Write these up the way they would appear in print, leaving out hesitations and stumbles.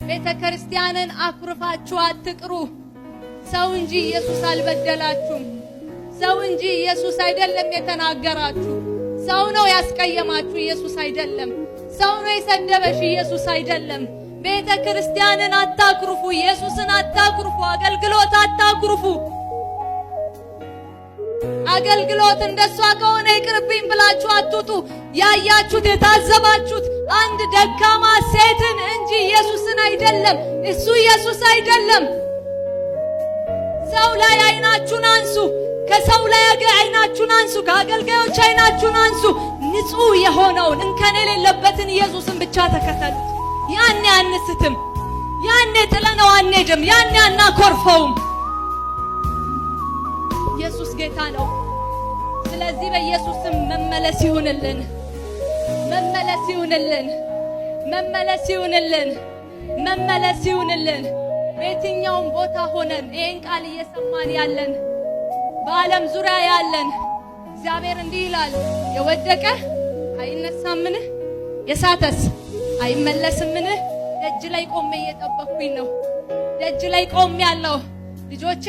ቤተ ክርስቲያንን አኩርፋችሁ አትቅሩ። ሰው እንጂ ኢየሱስ አልበደላችሁም። ሰው እንጂ ኢየሱስ አይደለም የተናገራችሁ። ሰው ነው ያስቀየማችሁ፣ ኢየሱስ አይደለም። ሰው ነው የሰደበሽ፣ ኢየሱስ አይደለም። ቤተ ክርስቲያንን አታኩርፉ፣ ኢየሱስን አታኩርፉ፣ አገልግሎት አታኩርፉ። አገልግሎት እንደሷ ከሆነ ይቅርብኝ ብላችሁ አትውጡ። ያያችሁት የታዘባችሁት አንድ ደካማ ሴትን እንጂ ኢየሱስን አይደለም። እሱ ኢየሱስ አይደለም። ሰው ላይ አይናችሁን አንሱ። ከሰው ላይ አይናችሁን አንሱ። ከአገልጋዮች አይናችሁን አንሱ። ንጹህ የሆነውን እንከን የሌለበትን ኢየሱስን ብቻ ተከተሉት። ያኔ አንስትም፣ ያኔ ጥለነው አንሄድም፣ ያኔ አናኮርፈውም። ኢየሱስ ጌታ ነው። ስለዚህ በኢየሱስም መመለስ ይሁንልን፣ መመለስ ይሁንልን፣ መመለስ ይሁንልን፣ መመለስ ይሁንልን። በየትኛውም ቦታ ሆነን ይህን ቃል እየሰማን ያለን በዓለም ዙሪያ ያለን እግዚአብሔር እንዲህ ይላል፣ የወደቀ አይነሳምን? የሳተስ አይመለስምን? ደጅ ላይ ቆሜ እየጠበቅኩኝ ነው። ደጅ ላይ ቆሜ ያለው ልጆቼ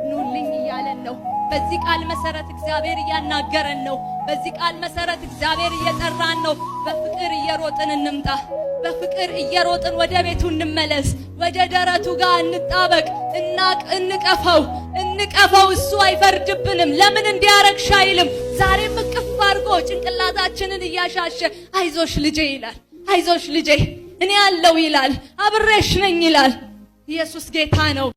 ኑልኝ እያለን ነው። በዚህ ቃል መሰረት እግዚአብሔር እያናገረን ነው። በዚህ ቃል መሰረት እግዚአብሔር እየጠራን ነው። በፍቅር እየሮጥን እንምጣ። በፍቅር እየሮጥን ወደ ቤቱ እንመለስ። ወደ ደረቱ ጋር እንጣበቅ። እንቀፈው፣ እንቀፈው። እሱ አይፈርድብንም። ለምን እንዲያረግሽ አይልም። ዛሬም እቅፍ አድርጎ ጭንቅላታችንን እያሻሸ አይዞሽ ልጄ ይላል። አይዞሽ ልጄ እኔ ያለው ይላል። አብሬሽ ነኝ ይላል። ኢየሱስ ጌታ ነው።